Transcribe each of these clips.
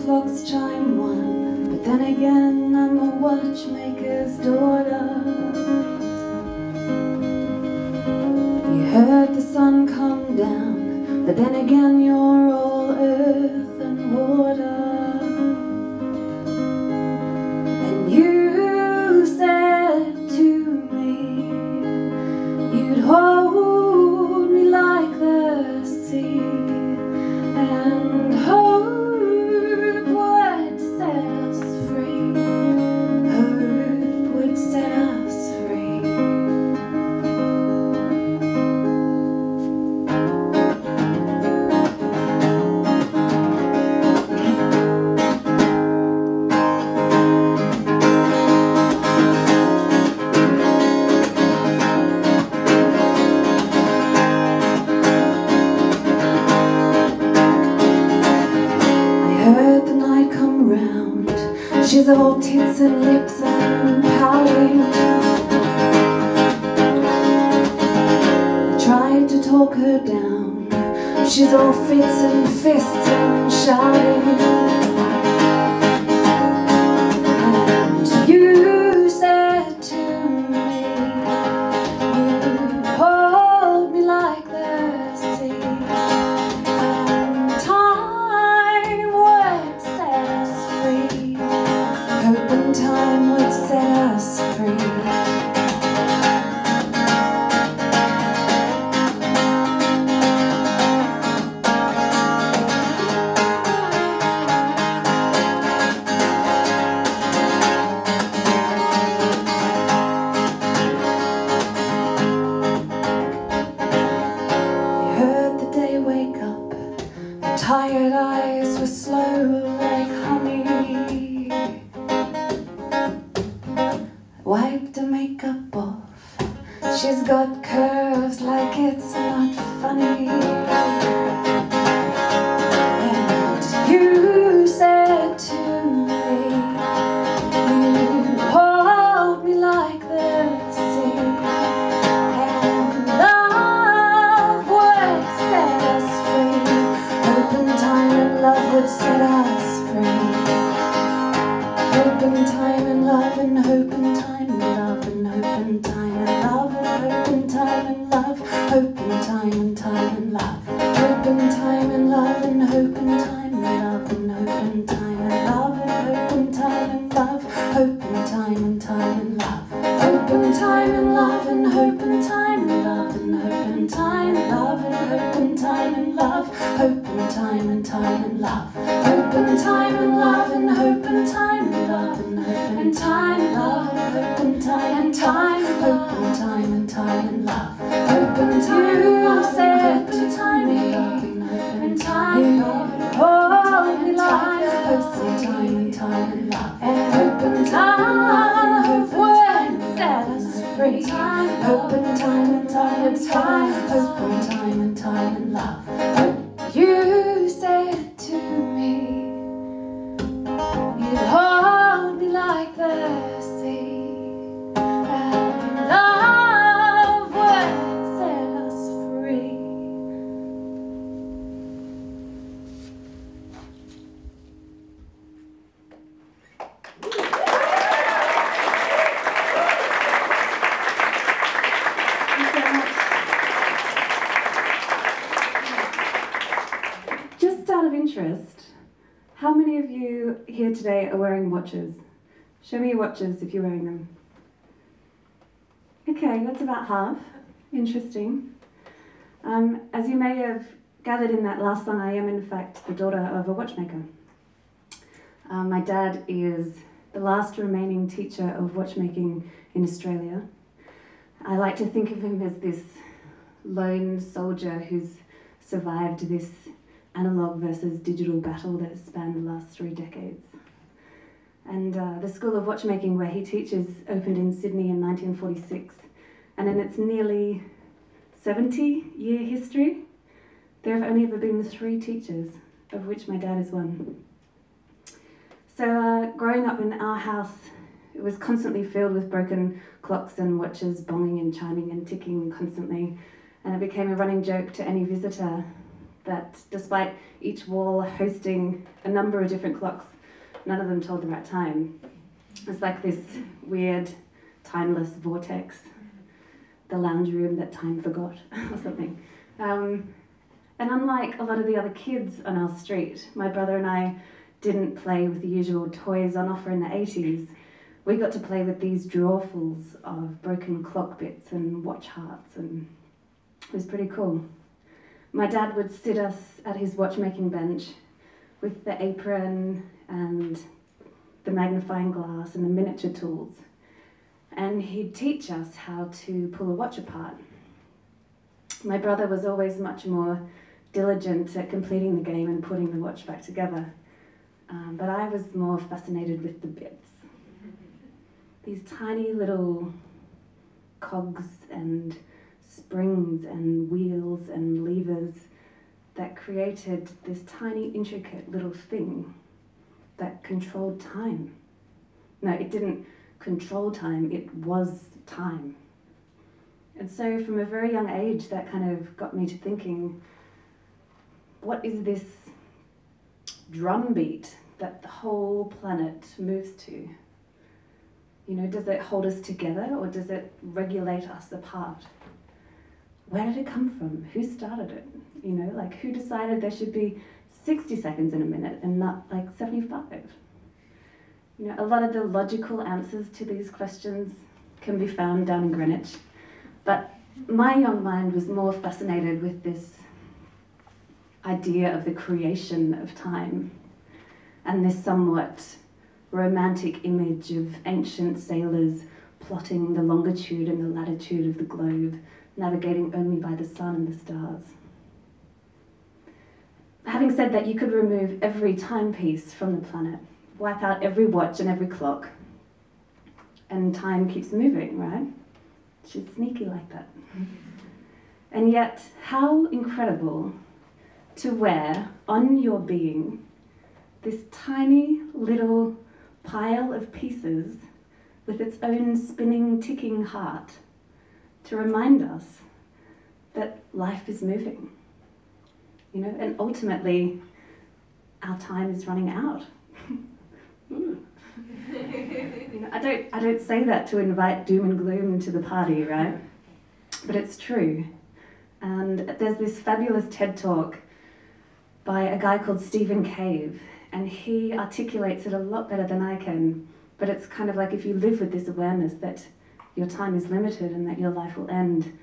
Clocks chime one, but then again I'm a watchmaker's daughter. You heard the sun come down, but then again you're all earth and water. And you said to me you'd hold me like the sea, and hold she's all tits and lips and pouting. I tried to talk her down. She's all fits and fists and shouting. And you said to me you'd hold me like the sea, and time would set us free. Hoping time would set us free. You heard the day wake up, the tired eyes were slow like honey. Wiped the makeup off, she's got curves like it's not funny. And you said to me you'd hold me like the sea, and love would set us free. Hoping time and love would set us free. Hoping time and love and hoping time and love and hoping time and love and hoping time and love, hoping time and time and love, hoping time and love and hoping time and love and hoping time and love and hoping time and love, hoping time and time and love, hoping time and love and hoping time and love and hoping time and love and hoping time and love, hoping time and time and love, hoping time and love and hoping time and love and hoping time and love and hoping time and time, hoping time and time and love, hoping time and love and time and love and time and love, hold me like hoping time and time and love, and hoping time and love and hoping set us free, hoping time and time and time, hoping time and time and love. You said to me you'd hold me like the sea, and love would set us free. Just out of interest, how many of you here today are wearing watches? Show me your watches if you're wearing them. Okay, that's about half. Interesting. As you may have gathered in that last song, I am in fact the daughter of a watchmaker. My dad is the last remaining teacher of watchmaking in Australia. I like to think of him as this lone soldier who's survived this analog versus digital battle that spanned the last 3 decades. And the School of Watchmaking where he teaches opened in Sydney in 1946, and in its nearly 70-year history, there have only ever been 3 teachers of which my dad is one. So growing up in our house, it was constantly filled with broken clocks and watches bonging and chiming and ticking constantly, and it became a running joke to any visitor that despite each wall hosting a number of different clocks, none of them told the right time. It's like this weird, timeless vortex, the lounge room that time forgot, or something. And unlike a lot of the other kids on our street, my brother and I didn't play with the usual toys on offer in the 80s. We got to play with these drawerfuls of broken clock bits and watch hearts, and it was pretty cool. My dad would sit us at his watchmaking bench with the apron and the magnifying glass and the miniature tools, and he'd teach us how to pull a watch apart. My brother was always much more diligent at completing the game and putting the watch back together, but I was more fascinated with the bits. These tiny little cogs and springs and wheels and levers that created this tiny, intricate little thing that controlled time. No, it didn't control time, it was time. And so from a very young age, that kind of got me to thinking, what is this drumbeat that the whole planet moves to? You know, does it hold us together or does it regulate us apart? Where did it come from? Who started it? You know, like who decided there should be 60 seconds in a minute and not like 75? You know, a lot of the logical answers to these questions can be found down in Greenwich, but my young mind was more fascinated with this idea of the creation of time and this somewhat romantic image of ancient sailors plotting the longitude and the latitude of the globe, navigating only by the sun and the stars. Having said that, you could remove every timepiece from the planet, wipe out every watch and every clock, and time keeps moving, right? She's sneaky like that. And yet, how incredible to wear on your being this tiny little pile of pieces with its own spinning, ticking heart to remind us that life is moving, you know, and ultimately our time is running out. You know, I don't say that to invite doom and gloom to the party, right? But it's true. And there's this fabulous TED Talk by a guy called Stephen Cave, and he articulates it a lot better than I can, but it's kind of like if you live with this awareness that your time is limited and that your life will end,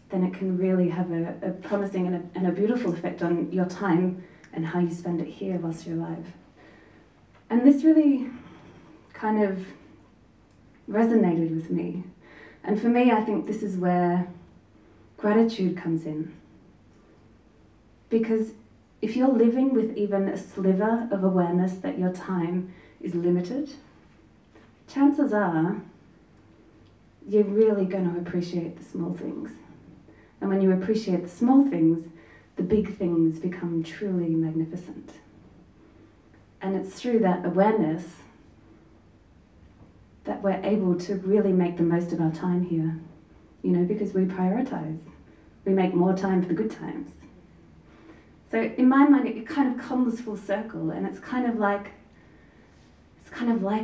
then it can really have a promising and a beautiful effect on your time and how you spend it here whilst you're alive. And this really kind of resonated with me. And for me, I think this is where gratitude comes in. Because if you're living with even a sliver of awareness that your time is limited, chances are you're really going to appreciate the small things. And when you appreciate the small things, the big things become truly magnificent. And it's through that awareness that we're able to really make the most of our time here, you know, because we prioritize. We make more time for the good times. So in my mind, it kind of comes full circle, and it's kind of like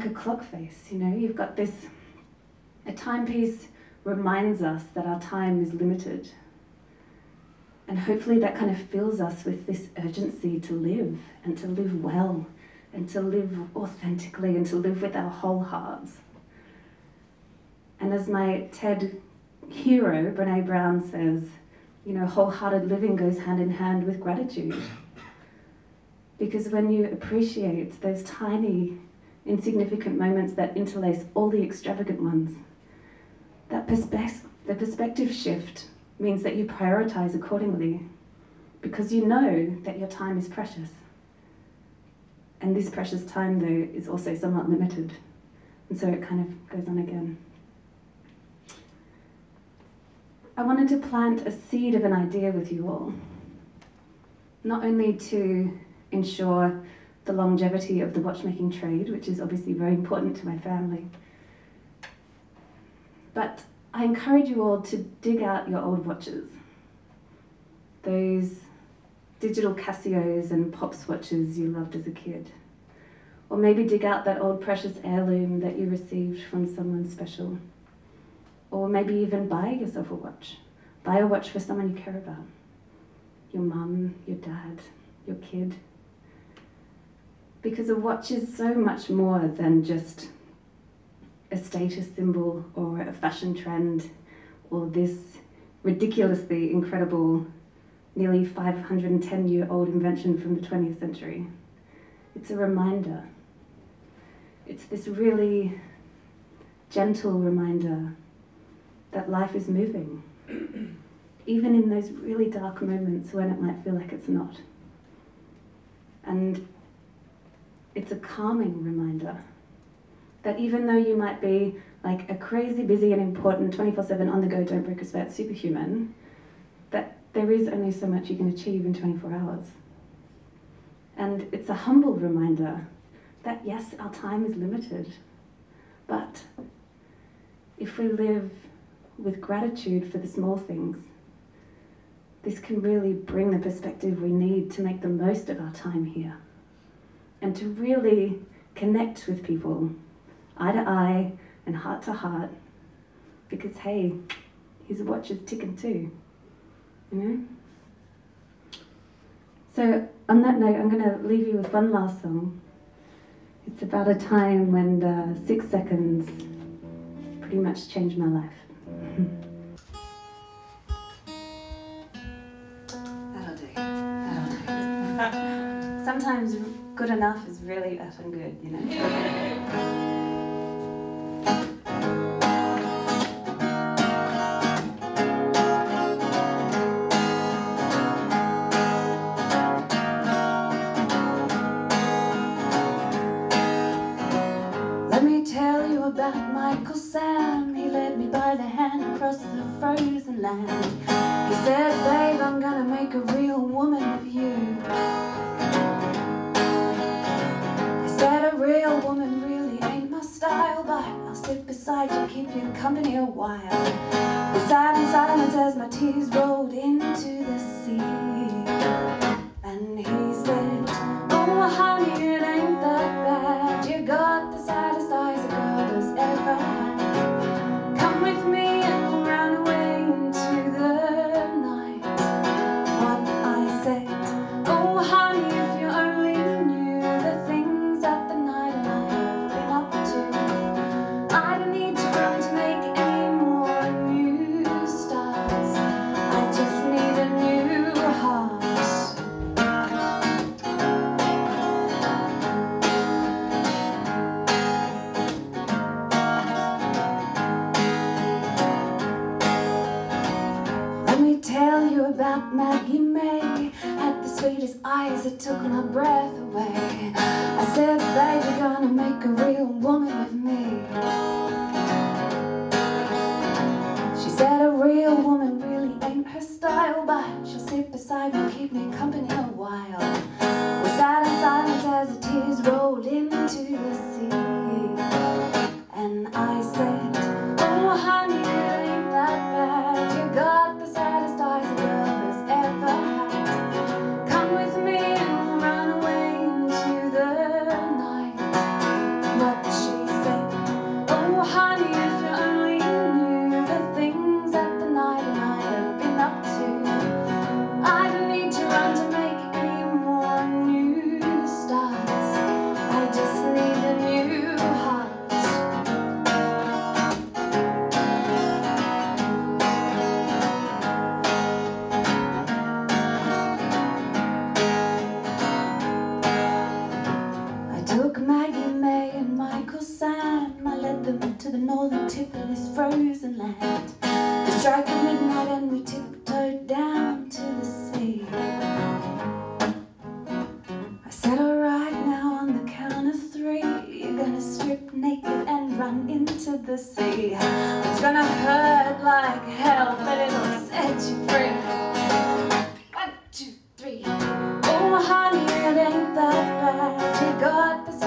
a clock face, you know. You've got this, a timepiece reminds us that our time is limited. And hopefully that kind of fills us with this urgency to live, and to live well, and to live authentically, and to live with our whole hearts. And as my TED hero, Brené Brown, says, you know, wholehearted living goes hand in hand with gratitude. Because when you appreciate those tiny, insignificant moments that interlace all the extravagant ones, the perspective shift means that you prioritize accordingly, because you know that your time is precious. And this precious time, though, is also somewhat limited. And so it kind of goes on again. I wanted to plant a seed of an idea with you all, not only to ensure the longevity of the watchmaking trade, which is obviously very important to my family. But I encourage you all to dig out your old watches. Those digital Casios and Pops watches you loved as a kid. Or maybe dig out that old precious heirloom that you received from someone special. Or maybe even buy yourself a watch. Buy a watch for someone you care about. Your mum, your dad, your kid. Because a watch is so much more than just a status symbol or a fashion trend or this ridiculously incredible, nearly 510-year-old invention from the 20th century. It's a reminder. It's this really gentle reminder that life is moving, even in those really dark moments when it might feel like it's not. And it's a calming reminder that even though you might be like a crazy busy and important 24/7 on the go, don't break a sweat superhuman, that there is only so much you can achieve in 24 hours. And it's a humble reminder that yes, our time is limited, but if we live with gratitude for the small things, this can really bring the perspective we need to make the most of our time here and to really connect with people eye to eye and heart to heart, because hey, his watch is ticking too, you know? So on that note, I'm going to leave you with one last song. It's about a time when 6 seconds pretty much changed my life. That'll do. Sometimes good enough is really effing good, you know? Let me tell you about Michael Sam. He led me by the hand across the frozen land. He said, babe, I'm gonna make a real woman of you. I said, a real woman really ain't my style, but I'll sit beside you, keep you company a while. We sat in silence as my tears rolled into the sea. And he said, oh honey, it ain't that bad. You got the saddest eyes a girl has ever had. Come with me and we'll run away into the night. What I said, oh honey, if you only knew the things that the night and I have been up to. I don't need to run to make any more new starts. I just need a new heart. Tell you about Maggie May. Had the sweetest eyes that took my breath away. I said, babe, you're gonna make a real woman of me. She said, a real woman really ain't her style, but she'll sit beside me, keep me company a while. We sat in silence as the tears rolled into the sea. And I said, oh honey, it ain't that bad. You got the saddest eyes a girl has ever had. Come with me and we'll run away into the night. But she said, oh honey, if you only knew the things that the night and I have been up to. I don't need to run to make any more new starts. I just need a new heart. Took Maggie May and Michael Sam. I led them to the northern tip of this frozen land. The strike of midnight and we tiptoed down to the sea. I said, alright, now on the count of 3, you're gonna strip naked and run into the sea. It's gonna hurt like hell, but it'll set you free. 1, 2, 3. Oh, hi. honey, it ain't that bad. You got the